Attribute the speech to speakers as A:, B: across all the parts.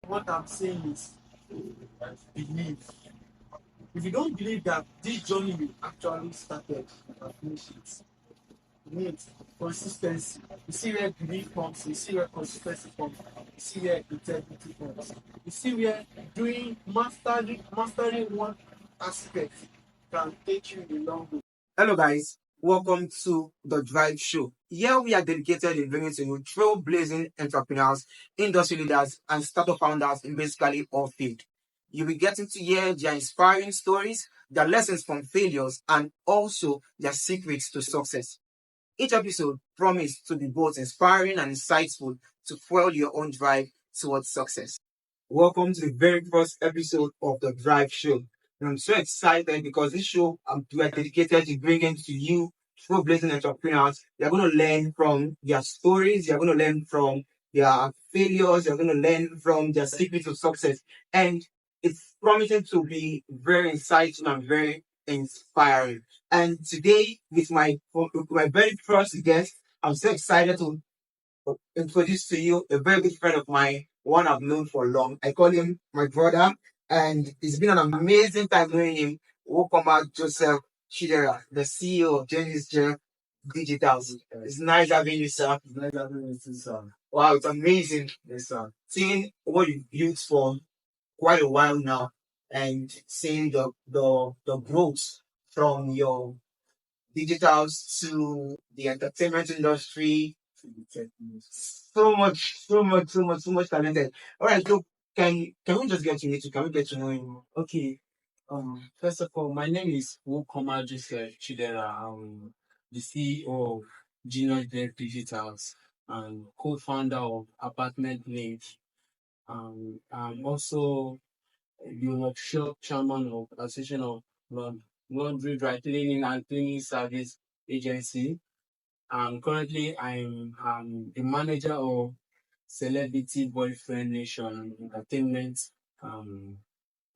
A: what I'm saying is believe. If you don't believe that this journey you actually started, you can finish it. You need consistency. You see where belief comes, you see where consistency comes, you see where integrity comes. You see where doing mastering one aspect can take you a long way.
B: Hello, guys. Welcome to the Drive Show. Here we are dedicated in bringing to you trailblazing entrepreneurs, industry leaders, and startup founders in basically all fields. You'll be getting to hear their inspiring stories, their lessons from failures, and also their secrets to success. Each episode promises to be both inspiring and insightful to fuel your own drive towards success. Welcome to the very first episode of the Drive Show. And I'm so excited because this show we are dedicated to bringing to you trailblazing entrepreneurs. You're going to learn from their stories. You're going to learn from their failures. You're going to learn from their secrets of success. And it's promising to be very insightful and very inspiring. And today, with my very first guest, I'm so excited to introduce to you a very good friend of mine, one I've known for long. I call him my brother, and it's been an amazing time knowing him. Welcome out, Joseph Chidera, the CEO of Jenus Jeff Digital. It's nice having you, sir. It's nice having you too, sir. Wow, it's amazing. Yes, sir. Seeing what you've built for quite a while now, and seeing the growth from your digitals to the entertainment industry. So much talented. All right, so can we just get to meet you? Can we get to know you?
A: Okay. First of all, my name is Joseph Chidera. The CEO of Jenus Jeff Digitals and co-founder of Apartment Link. I'm also the workshop chairman of Association of Laundry, Dry Cleaning and Cleaning Service Agency. Currently, I'm the manager of Celebrity Boyfriend Nation Entertainment um,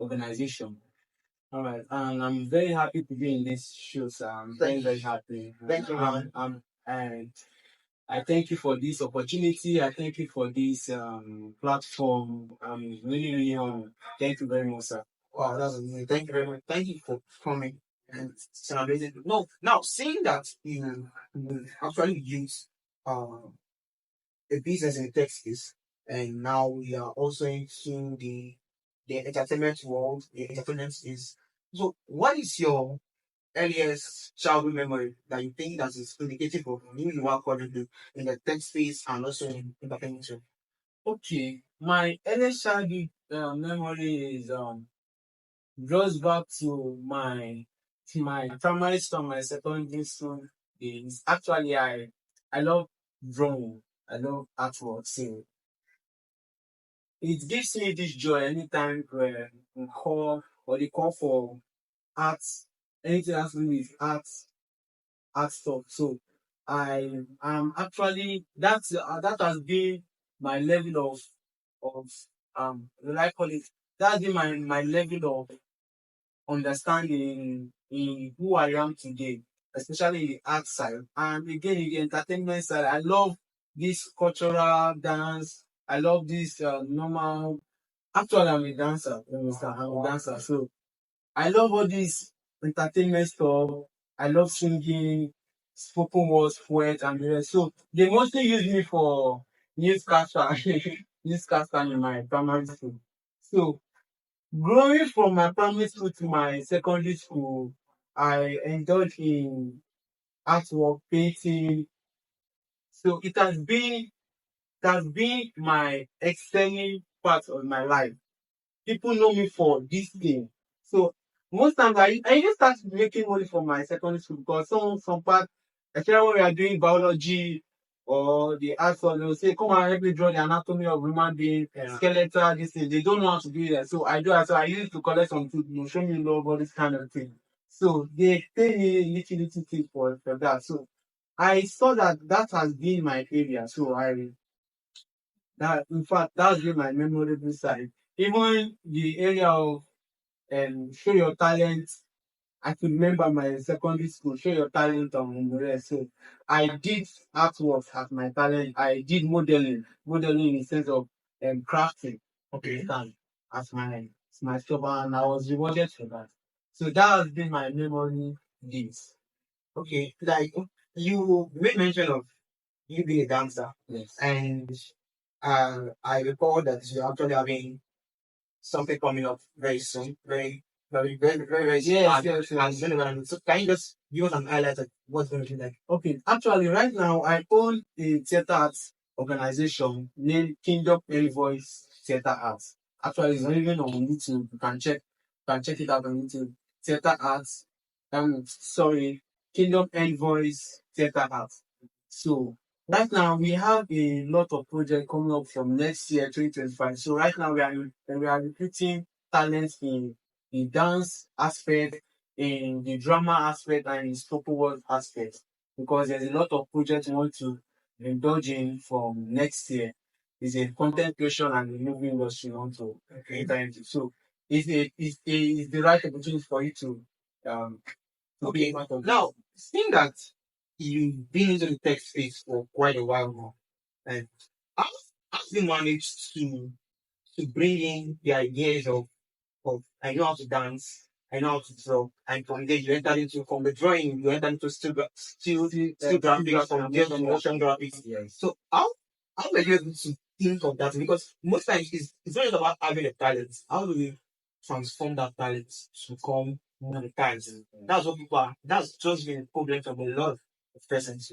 A: organization. All right, and I'm very happy to be in this show, sir. I'm very happy.
B: Thank you, man.
A: And I thank you for this opportunity. I thank you for this platform. I'm really honored. Thank you very much, sir.
B: Wow, that's amazing. Thank you very much. Thank you for coming. And it's an amazing. No, now seeing that you actually use a business in Texas, and now we are also into the entertainment world. The entertainment is so. What is your earliest childhood memory that you think that is indicative of who you are currently in the tech space and also in entertainment?
A: Okay, my earliest childhood memory is goes back to my primary school, my secondary school days. Actually, I love drawing. I love artwork. So it gives me this joy anytime when we call or they call for arts, anything has to do with art stuff. So I am actually that has been my level of what I call it. That's been my level of understanding in who I am today, especially the art side. And again, in the entertainment side, I love this cultural dance. I love this normal. Actually, I'm a dancer. You understand? I'm a dancer. So I love all this entertainment stuff. I love singing, spoken words, poet, and the rest. So they mostly use me for newscaster, newscaster in my primary school. So growing from my primary school to my secondary school, I enjoyed in artwork, painting. So it has been my extending part of my life. People know me for this thing. So most times I even start making money from my secondary school because some part, especially when we are doing biology or the arts one, they will say, come and help me draw the anatomy of human being, skeletal, this thing. They don't know how to do that. So I do it. So I used to collect some food, show me love, all this kind of thing. So they pay me little thing for that. So I saw that has been my area. So that in fact that's been my memorable side. Even the area of show your talent. I could remember my secondary school, show your talent on the rest. So I did artwork as my talent. I did modeling in the sense of crafting.
B: Okay.
A: stand as my stubborn, and I was rewarded for that. So that has been my memory this.
B: Okay. Like you made mention of you being a dancer,
A: Yes.
B: and I recall that you're actually having something coming up very soon, very soon.
A: Yes,
B: And
A: yes, yes.
B: very, very, so can you just give us an highlight of what's going to be like?
A: Okay, actually, right now I own a theater arts organization named Kingdom Voice Theater Arts. Actually, it's not even on YouTube. You can check it out on YouTube. Theater Arts. Sorry, Kingdom Voice Theater Arts. So right now we have a lot of projects coming up from next year, 2025. So right now we are recruiting talents in the dance aspect, in the drama aspect, and in spoken word aspect, because there's a lot of projects we want to indulge in from next year. It's a content creation and the movie industry we want to enter into. So it's the right opportunity for you um to be
B: Okay.
A: part of
B: Now, seeing that you've been into the tech space for quite a while now, and how how you managed to bring in the ideas of I know how to dance, I know how to draw, and from there you entered into from the drawing you entered into still graphics, from there to motion graphics.
A: Yes.
B: So how were you able to think of that? Because most times it's not just about having a talent. How do we transform that talent to come monetized? That's what people are. That's just been a problem for a lot of persons.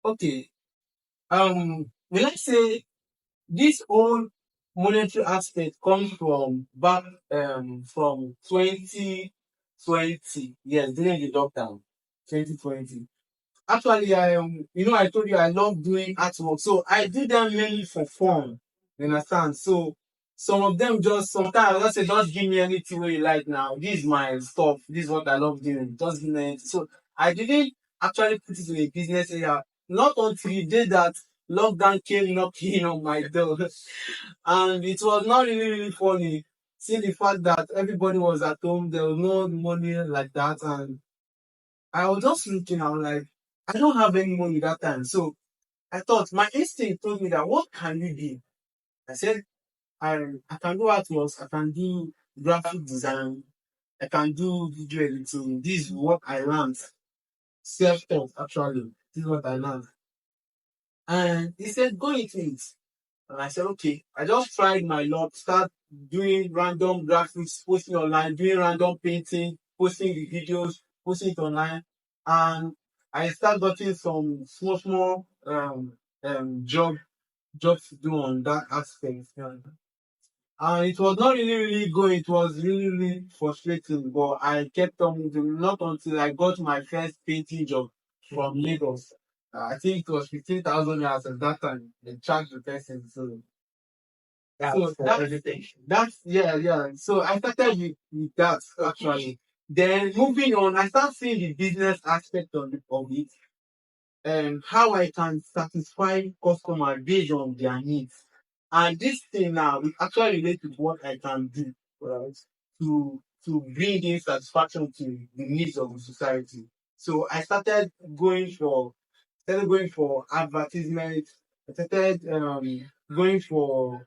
A: Okay. Will I say this whole monetary aspect comes from back from 2020. Yes, during the lockdown, 2020. Actually, I told you I love doing artwork, so I do them mainly for fun. You understand? So some of them just sometimes I just say, just give me anything where you like now. This is my stuff. This is what I love doing. Just give me anything. So I didn't actually put it in a business area. Not until the day that lockdown came knocking on my door. And it was not really, really funny. Seeing the fact that everybody was at home, there was no money like that, and I was just looking, I was like, I don't have any money that time. So I thought my instinct told me that what can you do? I said, I can do artworks, I can do graphic design, I can do video editing. This is what I learned. Self-taught actually. This is what I learned. And he said, go into it. And I said, okay. I just tried my luck, start doing random graphics, posting online, doing random painting, posting the videos, posting it online. And I start getting some small jobs to do on that aspect. And it was not really, really going. It was really, really frustrating. But I kept on doing, not until I got my first painting job from Lagos. I think it was 15,000 yards at that time. They charged the person. So
B: That's for
A: that
B: everything.
A: that's yeah. So I started with that actually. Then moving on, I start seeing the business aspect of it, and how I can satisfy customer based on their needs. And this thing now it actually relates to what I can do, right? To bring in satisfaction to the needs of the society. So I started going for advertisement. I started going for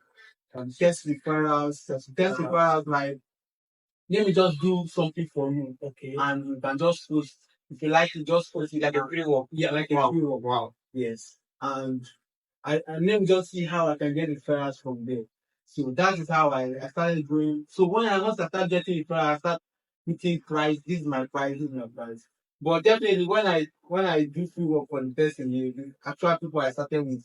A: test referrals. Test referrals like, let me just do something for you. Okay. And you can just post. If you like to just post it
B: Like a free work.
A: yeah, like a
B: Wow.
A: free work.
B: Wow.
A: Yes. And let me just see how I can get referrals from there. So that is how I started going. So once I start getting referrals, I start putting price. This is my price. This is my price. But definitely when I do free work for the person, the actual people I started with,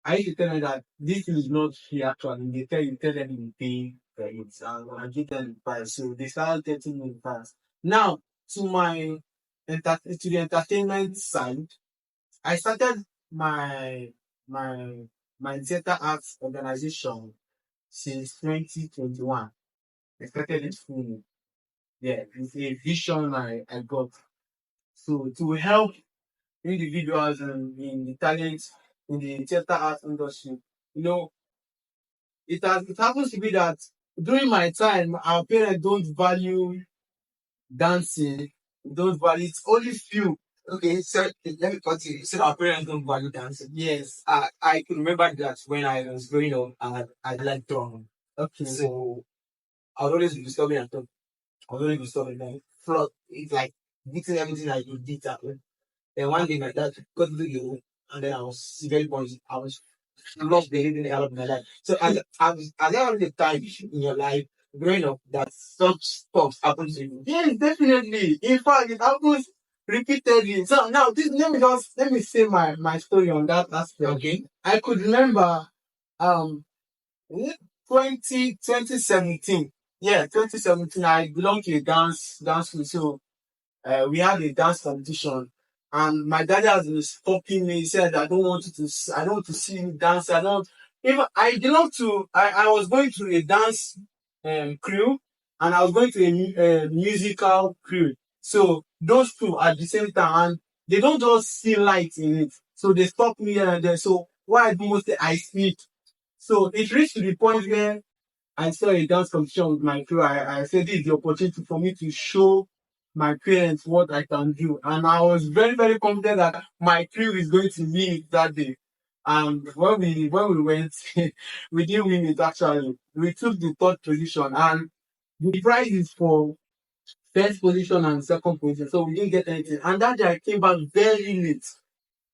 A: I used to tell them that this is not free actually. You tell them you pay for it, and I give them the price. So they started getting me the price. Now to my to the entertainment side, I started my my theater arts organization since 2021. I started it fully. Yeah, it's a vision I got. So to help individuals in the talent in the theater arts industry. You know, it happens to be that during my time, our parents don't value dancing, don't value it's only few.
B: Okay, so let me continue. So our parents don't value dancing.
A: Yes.
B: I could remember that when I was growing up, I liked drawing.
A: Okay.
B: So I was always disturbing at home. I was always disturbing. Like, flood. It's like beating everything I did at home. Then one day my dad got into the room, and then I was very busy. I was lost the hidden hell of my life. So as there was a time in your life growing up that such stuff happened to you?
A: Yes, definitely. In fact, it happens repeatedly. So now, let me say my story on that aspect.
B: Okay.
A: I could remember, um, 2017. Yeah, 2017. I belonged to a dance school. So we had a dance competition, and my daddy has been stopping me. He said, I don't want to see you dance. I don't even I belong to I was going to a dance crew, and I was going to a musical crew. So those two at the same time, and they don't just see light in it. So they stop me here and there. So why I do mostly I sleep. So it reached to the point where I saw a dance competition with my crew. I said this is the opportunity for me to show my parents what I can do. And I was very, very confident that my crew is going to win it that day. And when we went, we didn't win it actually. We took the third position, and the prize is for first position and second position. So we didn't get anything. And that day I came back very late.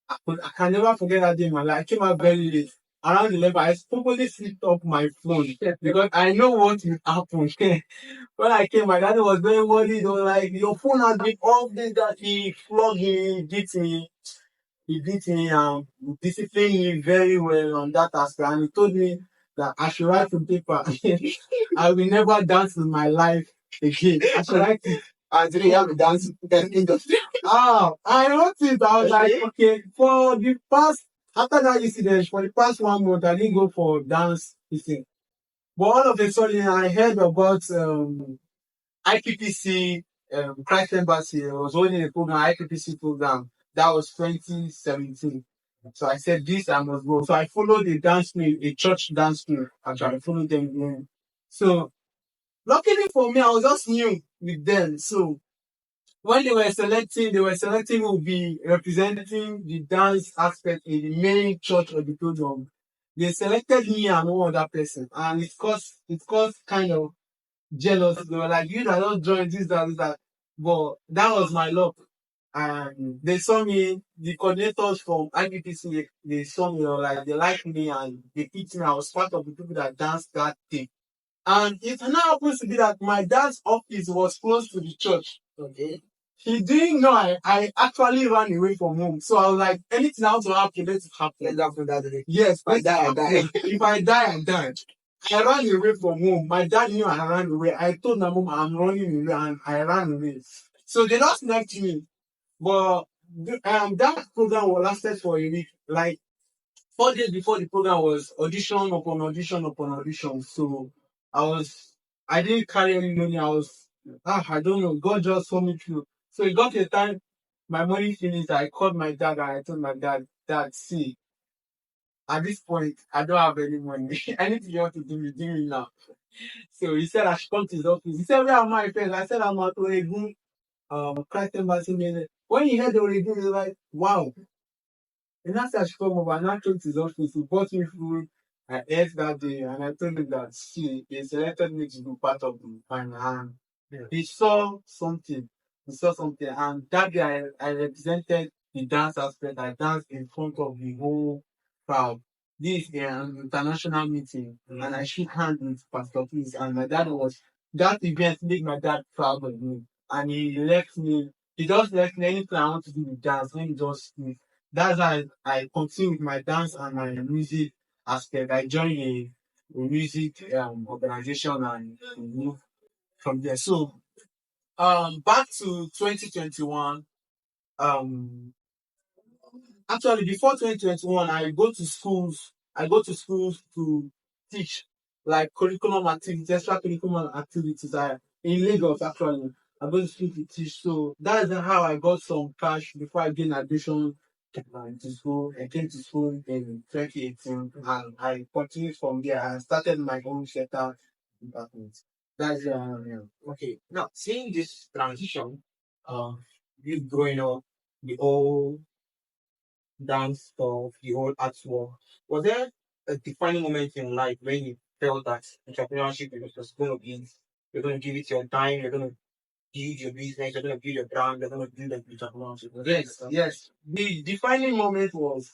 A: I can never forget that day in my life. I came out very late. Around 11, I probably slipped off my phone because I know what will happen. When I came, my daddy was very worried. He was like, your phone has been off this, that. He flogged me, he beat me and disciplined me very well on that aspect. And he told me that I should write on paper. I will never dance in my life again. I should write it.
B: And today you have a dance industry.
A: I wrote it. I was like, okay, for the past, after that incident, for the past 1 month, I didn't go for dance. But all of a sudden, I heard about IPPC, Christ Embassy. I was holding a program, IPPC program. That was 2017. So I said, this I must go. So I followed a dance school, a church dance school. Actually, I followed them. So luckily for me, I was just new with them. So when they were selecting who will be representing the dance aspect in the main church auditorium. They selected me and one other person, and it caused kind of jealous. They were like, you that don't join this, that, this, that. But that was my luck. And they saw me, the coordinators from IPPC, they saw me, they were like, they liked me and they picked me. I was part of the people that danced that day. And it now happens to be that my dad's office was close to the church.
B: Okay.
A: He didn't know I actually ran away from home. So I was like, anything else to happen, let it happen.
B: Let's happen that day.
A: Yes,
B: If I die, I die.
A: If I die, I die. I ran away from home. My dad knew I ran away. I told my mom I'm running away, and I ran away. So they just left me. But that program was lasted for a week. Like 4 days before the program was audition upon audition upon audition. So I didn't carry any money. I don't know. God just saw me through. So it got to a time my money finished. I called my dad and I told my dad, see, at this point, I don't have any money. Anything you want to do it now. So he said I should come to his office. He said, where are my friends? I said, I'm at Oregon, Christ Embassy. When he heard Oregon, he was like, wow. And after I should come over, and I came to his office. He bought me food. I ate that day, and I told him that, see, they selected me to be part of the final. And he saw something. He saw something. And that day, I represented the dance aspect. I danced in front of the whole crowd. This is an international meeting, and I shook hands with Pastor Peace. And my dad was, that event made my dad proud of me. And he left me. He just left me anything I want to do with dance. Let me just sleep. That's how I continue with my dance and my music aspect. I joined a music organization and move from there. So back to 2021. Um Actually, before 2021, I go to schools to teach, like curriculum activities, extra curriculum activities. In Lagos, actually, I go to school to teach. So that's how I got some cash before I gained admission to school. I came to school in 2018, and I continued from there. I started my own theater department. That's
B: Okay. Now, seeing this transition, uh, you growing up, the whole dance stuff, the whole artwork, was there a defining moment in life when you felt that entrepreneurship is just going to be, you're going to give it your time, you're going to build your business, you're going to build your brand, you're going to build entrepreneurship?
A: Yes, yes. The defining moment was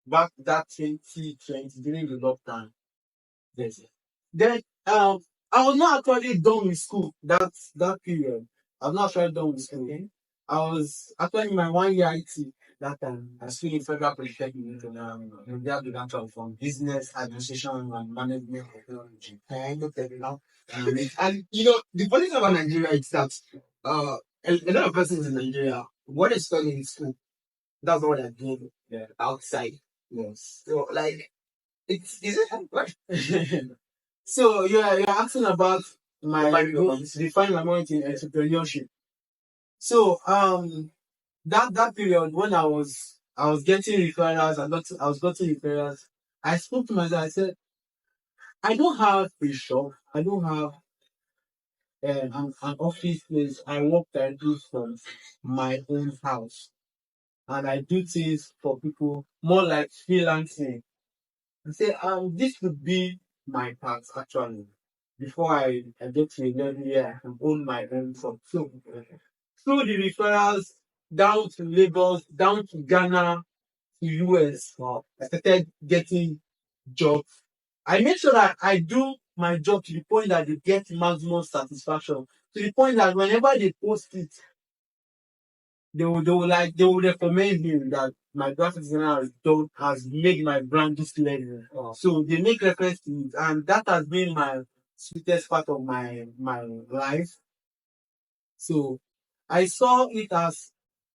A: back that 2020 during the lockdown. Yes. Then I was not actually done with school that period. I was not actually done with school. Okay. I was actually in my 1 year IT that time. I was still in Federal Polytechnic and India Financial from Business Administration and Management Technology.
B: And look at it now. And you know, the funny thing about Nigeria is that a lot of persons in Nigeria, what they study in school, that's not what they're doing outside.
A: Yes.
B: So like it's is it what?
A: So you're asking about my
B: Defining your moment.
A: define my moment in entrepreneurship. So that period when I was getting referrals, I was getting referrals. I spoke to myself. I said, I don't have a shop. I don't have an office place. I work directly from my own house, and I do things for people more like freelancing. I say, this could be my path actually. Before I get to a level where I can own my own shop. So through the referrals down to Lagos, down to Ghana, to US, I started getting jobs. I make sure that I do my job to the point that they get maximum satisfaction. To the point that whenever they post it, they will recommend me that my graphic designer has made my brand this level. So they make reference to it, and that has been my sweetest part of my life. So I saw it as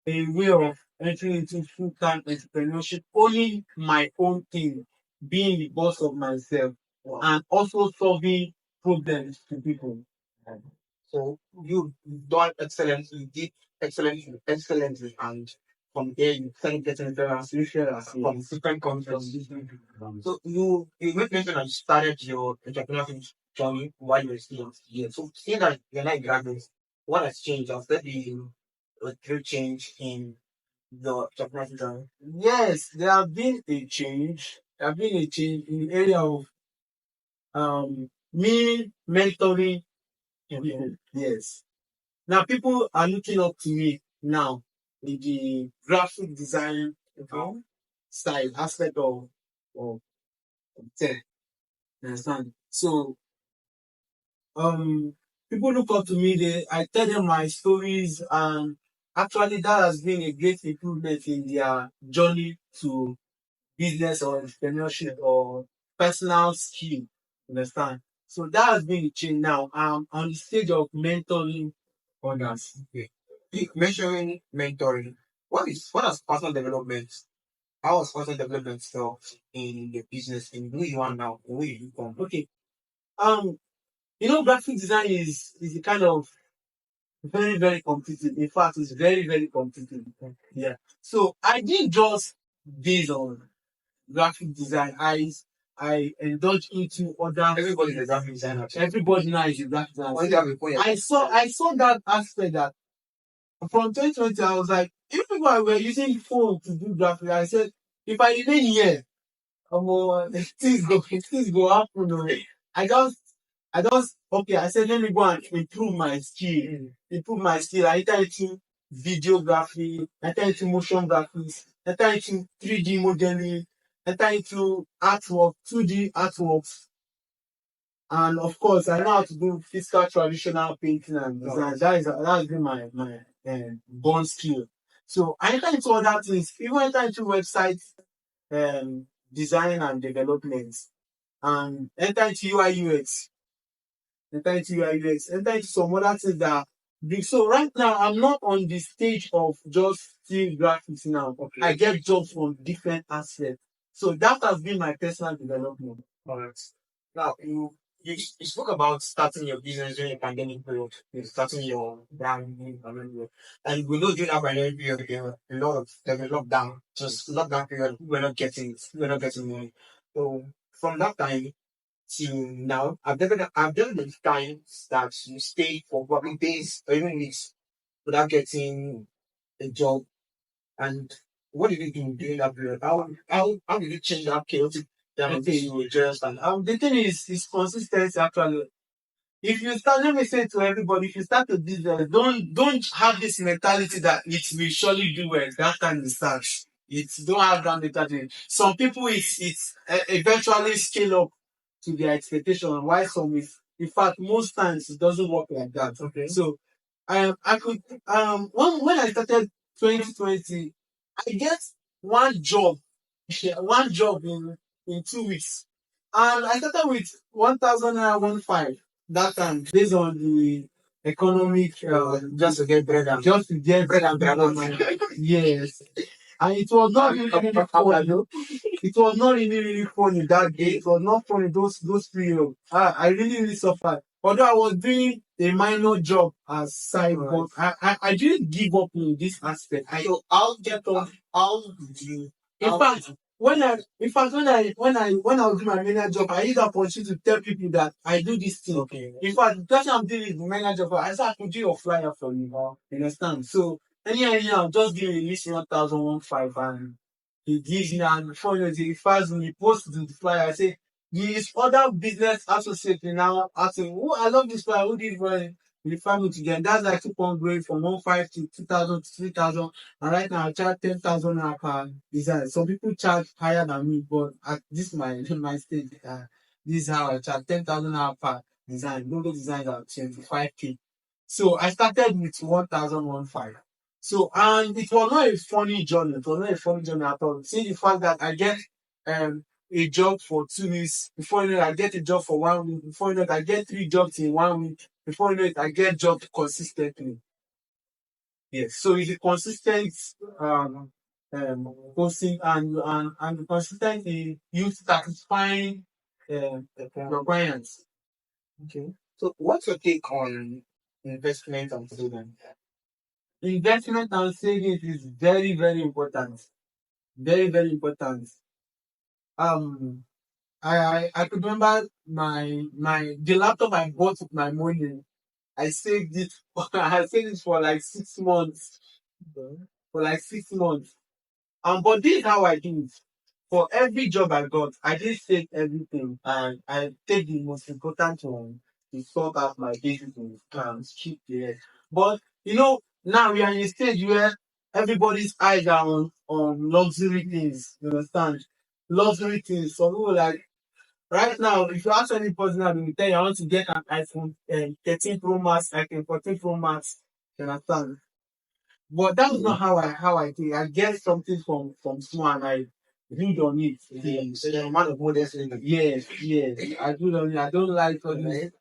A: a way of entering into full-time entrepreneurship, owning my own thing, being the boss of myself, and also solving problems to people.
B: So you've done excellently, you did excellently, and from there you started getting referrals from different countries. So you made mention that you started your entrepreneurship journey while you were still here. So seeing that you're not a graduate, what has changed after the great change in the entrepreneurship journey?
A: Yes, there have been a change. There have been a change in the area of me mentoring people. Yes. Now people are looking up to me now in the graphic design style aspect of tech. You understand? So people look up to me, I tell them my stories, and actually that has been a great improvement in their journey to business or entrepreneurship or personal skill. Understand? So that has been a change now. I'm on the stage of mentoring others.
B: Okay. Mentioning mentoring, what has personal development? How has personal development felt in the business in who you are now, who you become?
A: Okay. Um, graphic design is a kind of very, very competitive. In fact, it's very, very competitive. Yeah. So I didn't just base on graphic design. I indulge into other.
B: Everybody's a graphic designer.
A: Everybody now is a graphic designer.
B: Why do you have a point?
A: I saw that aspect that from 2020 I was like, if people were using phone to do graphic, I said, if I remain here, things go happen. I just okay. I said, let me go and improve my skill. Improve my skill. I enter into videography. Enter into motion graphics. Enter into 3D modeling. Enter into artwork, 2D artworks. And of course, I know how to do physical traditional painting and design. That's been my born skill. So I enter into other things. Even enter into website design and development, and enter into UI UX, enter into some other things that big. So right now, I'm not on the stage of just still graphics now. Okay. I get jobs from different aspects. So that has been my personal development.
B: Alright. Now you spoke about starting your business during the pandemic period, starting your brand new pandemic period. And we know during that pandemic period there were lockdown, just lockdown period, we were not getting money. So from that time till now, I've done the times that you stay for probably days or even weeks without getting a job. And what did you do during that period? How did you change that chaotic
A: Okay. The thing is consistency actually. If you start, let me say to everybody, if you start a business, don't have this mentality that it will surely do well. That kind of start. It's don't have that mentality. Some people it's eventually scale up to their expectation. Why some is in fact most times it doesn't work like that. Okay. So I could when I started 2020, I get one job, one job in 2 weeks. And I started with 1,000 naira 1,500 that time based on the economic
B: Just to get bread and
A: just to get
B: bread and groundnut.
A: yes. And it was not really funny. It was not really funny that day. It was not funny those periods. I really suffered. Although I was doing a minor job as side, but I didn't give up in this aspect. So I'll get on. How did you? In fact, when I was doing my manager job, I used the opportunity to tell people that I do this thing. Okay. In fact, the person I'm doing is the manager job. I said I could do a flyer for you. You understand? So anyhow, just give me this 1,015 and he gives me and before you know it, he files me, he posts the flyer. I say his other business associate now asking, oh, I love this flyer, who did it for him? We find it together. That's like keep on growing from 1,500 to 2,000 to 3,000. And right now I charge 10,000 naira per design. Some people charge higher than me, but at this my stage, this is how I charge 10,000 naira per design. Logo designs are 25K. So I started with 1,015. So and it was not a funny journey. It was not a funny journey at all. See the fact that I get a job for 2 weeks. Before you know it, I get a job for 1 week. Before you know it, I get 3 jobs in 1 week. Before you know it, I get jobs consistently. Yes. So it's a consistent um posting and consistently you satisfying your clients.
B: Okay. So what's your take on investment and saving?
A: Investment and savings is very, very important. Very, very important. Um I could remember my the laptop I bought with my money. I saved it I saved it for like 6 months. For like 6 months. But this is how I do it. For every job I got, I didn't save everything and I take the most important one to sort out my basic needs and keep the rest. But now we are in a stage where everybody's eyes are on luxury things. You understand? Luxury things. Some people like right now, if you ask any person now, they will tell you I want to get an iPhone 13 Pro Max, iPhone 14 Pro Max. You understand? But that's not how I think. I get something from someone and I build on it.
B: So you're a man of modest living.
A: Yes, yes. I build on it. I don't like all this.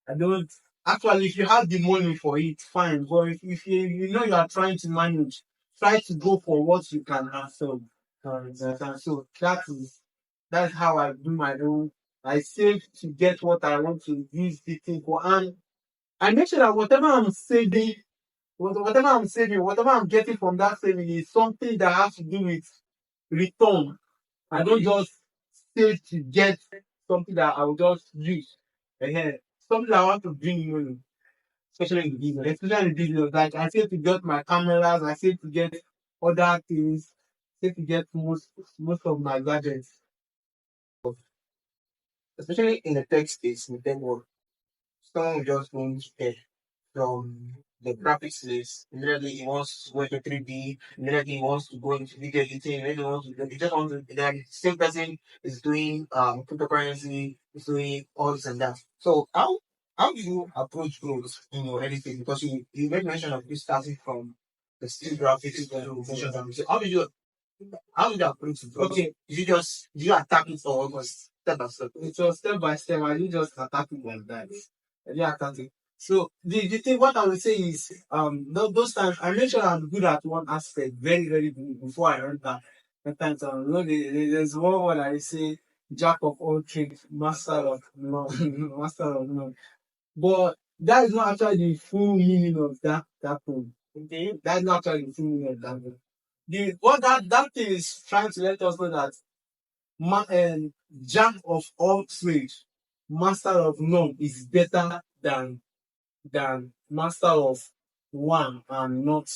A: I don't actually if you have the money for it, fine. But if you know you are trying to manage, try to go for what you can afford. Understand? So that's how I do my own. I save to get what I want to use the thing for, and I make sure that whatever I'm saving, whatever I'm getting from that saving is something that has to do with return. I don't just save to get something that I will just use. Something that I want to bring money, especially in the business. Especially in the business. Like I save to get my cameras, I save to get other things, save to get most of my gadgets.
B: Especially in the tech space, in the tech world, someone will just won't care from the graphics list. Immediately he wants to go into 3D, immediately he wants to go into video editing, immediately he just wants to then same person is doing cryptocurrency, is doing all this and that. So how do you approach growth in your editing? Because you made mention of you starting from the still graphics to motion graphics. So how did you approach it? Okay, did you attack it or was step by step?
A: It was step by step. I didn't just attack it like that. I didn't attack it. So the thing what I would say is those times I make sure I'm good at one aspect, very, very good before I earn that. Sometimes there's one word I say jack of all trades, master of none. Master of none. But that is not actually the full meaning of that thing. Okay? That's not actually the full meaning of that thing. What that thing is trying to let us know that jack of all trades, master of none is better than master of one and not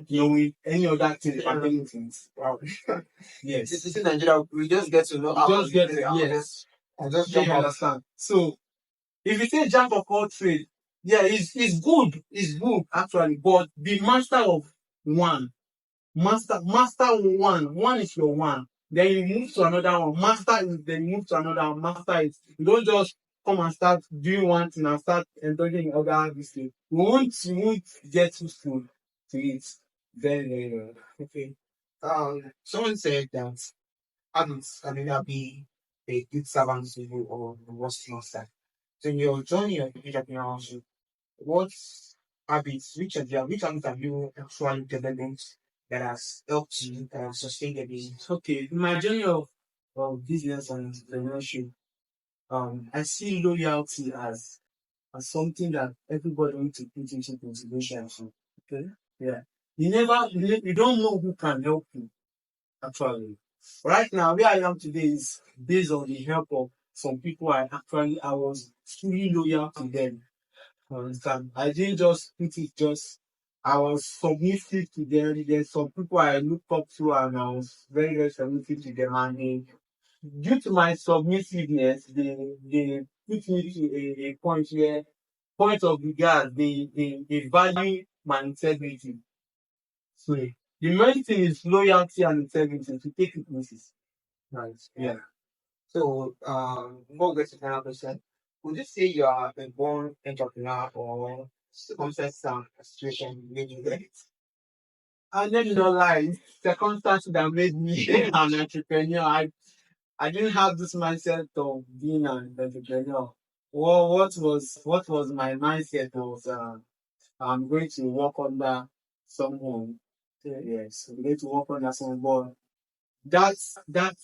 A: knowing any other thing pertaining to it.
B: Wow.
A: Yes.
B: This is in Nigeria. We just get to know.
A: Just get it. Yes.
B: I just
A: Do
B: jump
A: you
B: out.
A: understand? So if you say jack of all trade, yeah, it's good. It's good actually, but be master of one. Master one. One is your one. Then you move to another one. Master it. Then you move to another one. Master it. You don't just come and start doing one thing and start indulging in other this thing. You won't get useful to it. Very, very well.
B: Okay. Someone said that habits can either be a good servant to you or the worst master. So in your journey of entrepreneurship, what habits, which habits have you actually developed that has helped you sustain the business?
A: Okay, in my journey of business and entrepreneurship, I see loyalty as something that everybody needs to put into consideration. Okay, yeah, you don't know who can help you actually. Right now, where I am today is based on the help of some people. I was truly loyal to them. You understand? I didn't just put it just. I was submissive to them. There's some people I look up to, and I was very, very submissive to them. And due to my submissiveness, they put me to a point of regard. They value my integrity. So the main thing is loyalty and integrity to take it places.
B: Right.
A: Yeah.
B: So, before we get to the final question, would you say you are a born entrepreneur or circumstances and situation made you get it?
A: And let me not lie, circumstances that made me an entrepreneur. I didn't have this mindset of being an entrepreneur. Well, what was my mindset was I'm going to work under someone. Yes, I'm going to work under someone. That's that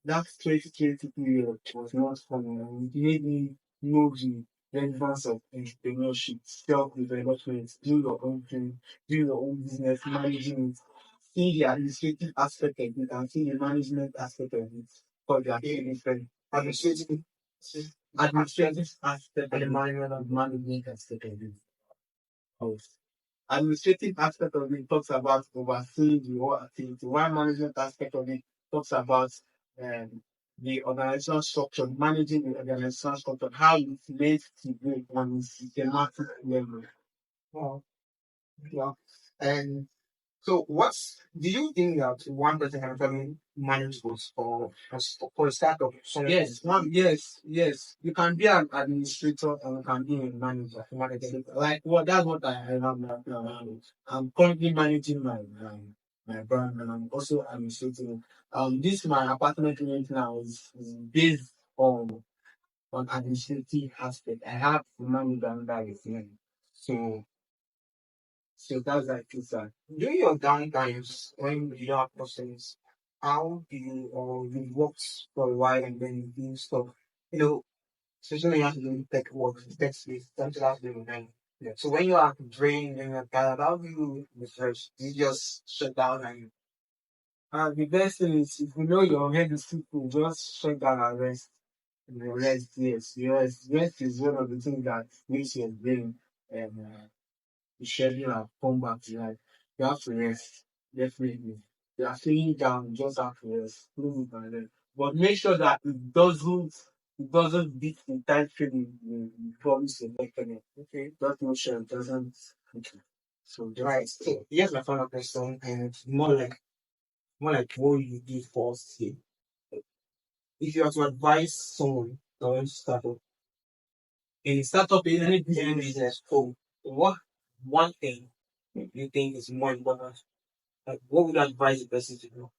A: 2020 period was not fun. It made me know the relevance of entrepreneurship, self-development, do your own thing, do your own business, managing it, see the administrative aspect of it and see the management aspect of it. Because they are two different
B: Administrative
A: administrative aspect
B: and the
A: of
B: management.
A: management aspect of it. Yes. Administrative aspect of it talks about overseeing the whole activity, while management aspect of it talks about um, the organizational structure, managing the organizational structure, how it's made to go on a systematic level.
B: Wow. Yeah. And so, do you think that one person can actually manage both for a startup?
A: Yes. You can be an administrator and you can be a manager. Like what that's what I am right now. I'm currently managing my brand and I'm also administrating. This my apartment rent now is based on administrative aspect. I have to manage under with me. So so that's like it's
B: During your downtimes when you don't have customers, how do you or you worked for a while and then you do stuff? You know, especially when you have to do tech work, tech space, something else doing then. Yeah. So when you are drained and you're tired, how do you refresh? Do you just shut down and
A: the best thing is if you know your head is too full, just shut down and rest. Rest, yes, yes. Rest is one of the things that makes your brain schedule and come back to life. You have to rest, definitely. You are feeling down, you just have to rest. Don't move and rest. But make sure that it doesn't beat the time frame you promise to make on it. Okay. Just make sure it doesn't. Okay. So just
B: right? So here's my final question, and it's more like what you did first here. If you are to advise someone that wants to start up
A: in startup in any
B: any
A: business.
B: business, so what one thing you think is more important? Like, what would you advise the person to do?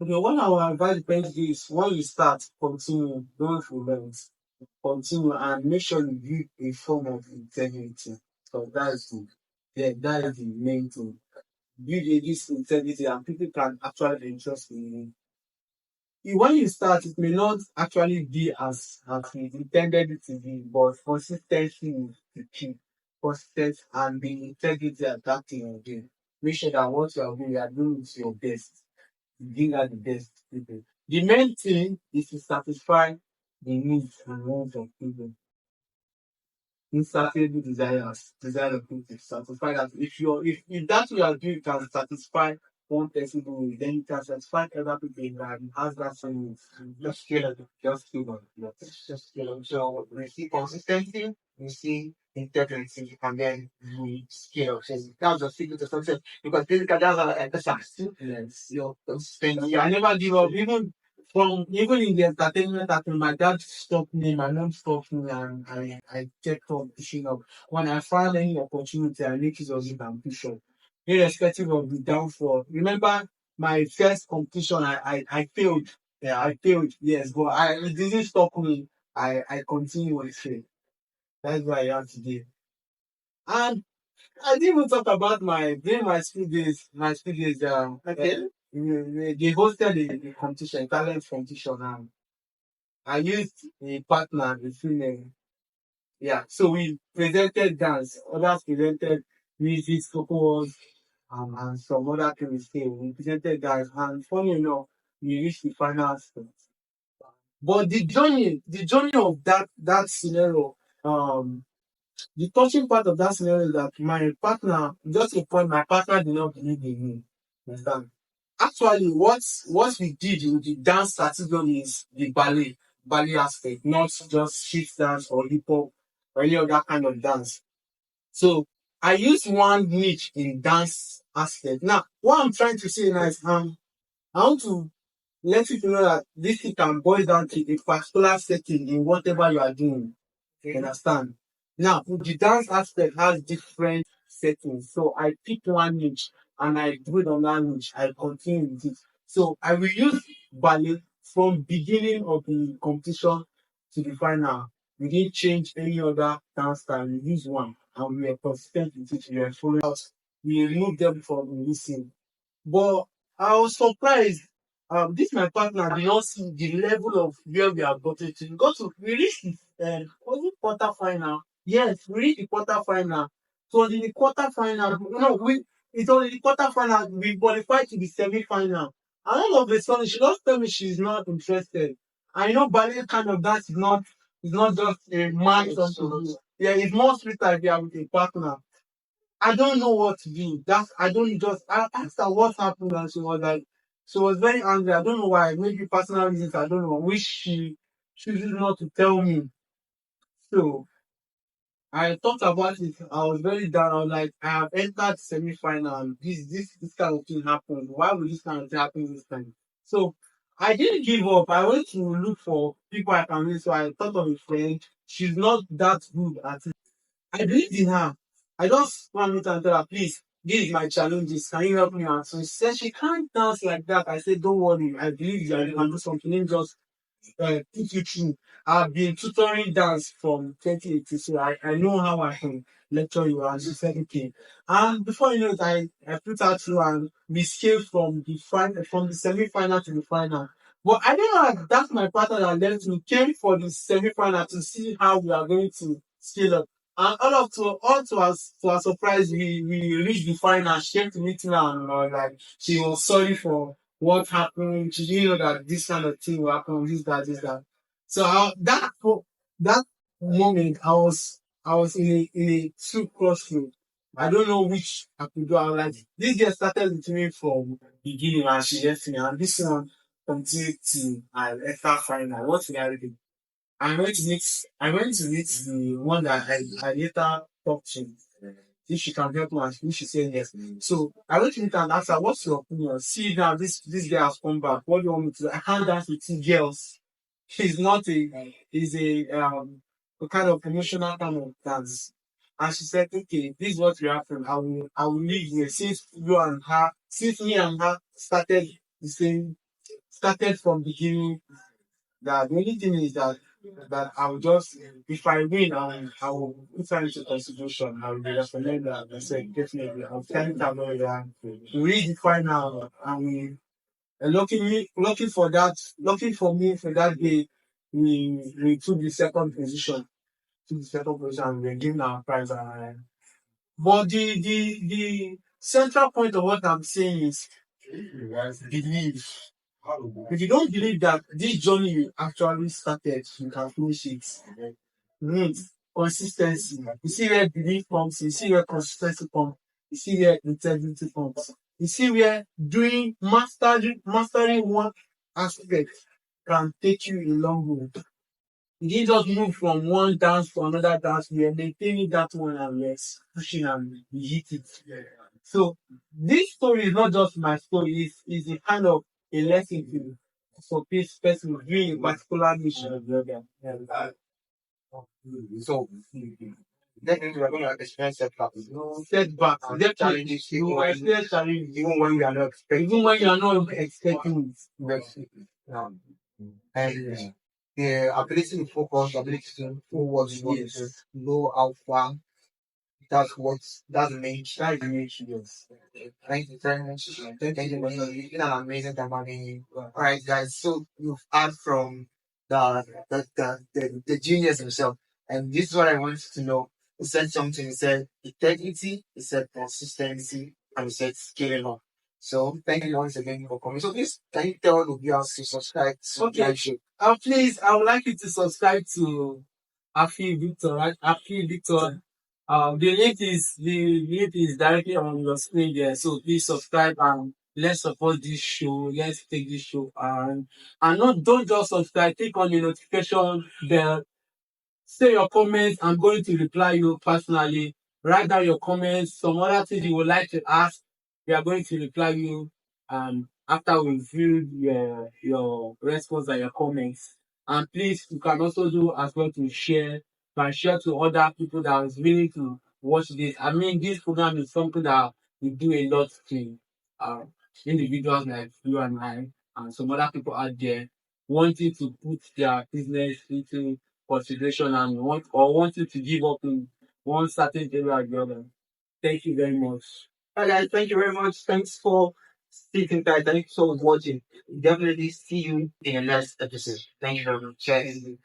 A: Okay, what I will advise the parents to do is when you start, continue, don't relent. Continue and make sure you build a form of integrity. So that is the main thing. Build this integrity and people can actually entrust in you. When you start, it may not actually be as you intended it to be, but consistency is the key. Consistent and the integrity at that thing you're doing. Make sure that what you are doing is your best. Bring out the best people. The main thing is to satisfy the needs and wants of people. insatiable desire of people to satisfy that. If that's what you are doing can satisfy one person only, then you can satisfy other people that has that same need. Just scale it, just scale on. Just scale on. So we see consistency, we see integrity, and then we scale. So that's the secret to success. Because basically that's a yes. Your consistency. I never give up, even in the entertainment that my dad stopped me, my mom stopped me, and I kept on pushing up. When I find any opportunity, I make use of it and push up, irrespective of the downfall. Remember my first competition, I failed. Yeah, I failed, yes, but it didn't stop me. I continue with it. That's why I am today. And I didn't even talk about during my school days. My school days, okay. They hosted a competition, talent competition, and I used a partner, a female. Yeah, so we presented dance, others presented music, vocals, and some other things too. We presented dance, and funny enough, we reached the final stage. But the journey of that scenario, um, the touching part of that scenario is that my partner, just a point, my partner did not believe in me. Understand? Actually, what we did in the dance category is the ballet aspect, not just street dance or hip hop or any other kind of dance. So I used one niche in dance aspect. Now, what I'm trying to say now is, I want to let you know that this thing can boil down to a particular setting in whatever you are doing. You understand? Now, the dance aspect has different settings. So I pick one niche and I do it on that niche. I continue with it. So I will use ballet from beginning of the competition to the final. We didn't change any other dance style. We use one and we were consistent with it. We were following out. We removed them from listening. But I was surprised. This my partner did not see the level of where we have gotten to. We reached the was it quarter final? Yes, we reached the quarter final. So in the quarter final, no, it was in the quarter final. We qualified to the semi final. And all of a sudden, she just tell me she's not interested. I know ballet kind of dance is not just a man something. Yeah, it's more sweeter if you are with a partner. I don't know what to do. I asked her what happened and she was very angry. I don't know why. Maybe personal reasons, I don't know. Which she chooses not to tell me. So I thought about it. I was very down. I was like, I have entered semi final. This kind of thing happened. Why would this kind of thing happen this time? So I didn't give up. I went to look for people I can meet. So I thought of a friend. She's not that good at it. I believed in her. I just want me to tell her, please, this is my challenges. Can you help me out? So she said she can't dance like that. I said, don't worry. I believe you and you can do something. Let me just put you through. I've been tutoring dance from 2018, so I know how I can lecture you. And she said, okay. And before you know it, I put her through and we scaled from the semi-final to the final. But I didn't know that that's my partner that left me came for the semi-final to see how we are going to scale up. And all to our surprise, we reached the final. She came to meet me and like she was sorry for what happened. She didn't know that this kind of thing will happen, this, that. So that moment, I was in a two crossroad. I don't know which I could do. I was like, this girl started with me from beginning and she left me, and this one continued to I left her final. What will I do? I went to meet the one that I later talked to. If she can help me, and if she said yes. So I went to meet her and asked her, what's your opinion? See now, this girl has come back. What do you want me to do? I can't dance with two girls. She's not he's a kind of emotional kind of dance. And she said, okay, this is what will happen. I will leave here. Since me and her started from beginning, that the only thing is that I will just, if I win, I will put her into consideration. I will recommend that. I said definitely. I'll tell her about that. We reach the final and we lucky for me for that day. We took the second position. And we were given our prize. But the central point of what I'm saying is believe. If you don't believe that this journey you actually started, you can finish it. Mm. consistency. You see where belief comes. You see where consistency comes. You see where integrity comes. You see where doing mastering one aspect can take you a long way. You didn't just move from one dance to another dance. You are maintaining that one and you're pushing and you hit it. So this story is not just my story. It's a kind of a lesson to for this person doing a particular mission. Yeah.
B: So definitely we're going to experience setbacks.
A: Setbacks, definitely
B: Challenges,
A: you will experience challenges
B: even when we are not expecting.
A: even when you are not expecting it.
B: Yes. Um, and the ability to focus, the ability to know what you want to do, know how far. That's the main key.
A: That is the main issue, yes.
B: Thank you very much. Thank you. It's been an amazing time having you. All right, guys. So you've heard from the genius himself, and this is what I wanted to know. He said something. He said integrity. He said consistency, and he said scaling up. So thank you once again for coming. So please, can you tell the viewers to subscribe to
A: Okay.
B: my show?
A: Please, I would like you to subscribe to Afi Victor, right? Afi Victor. The link is directly on your screen there. So please subscribe and let's support this show. Let's take this show and not don't just subscribe. Click on the notification bell. Say your comments. I'm going to reply you personally. Write down your comments. Some other things you would like to ask. We are going to reply you after we view your response and your comments. And please, you can also do as well to share. You can share to other people that is willing to watch this. I mean, this program is something that we do a lot to uh, individuals like you and I and some other people out there wanting to put their business into consideration and wanting to give up in one certain area or the other. Thank you very much.
B: All right, guys. Thank you very much. Thanks for sitting tight. Thank you for watching. Definitely see you in the next episode. Thank you very much. Cheers.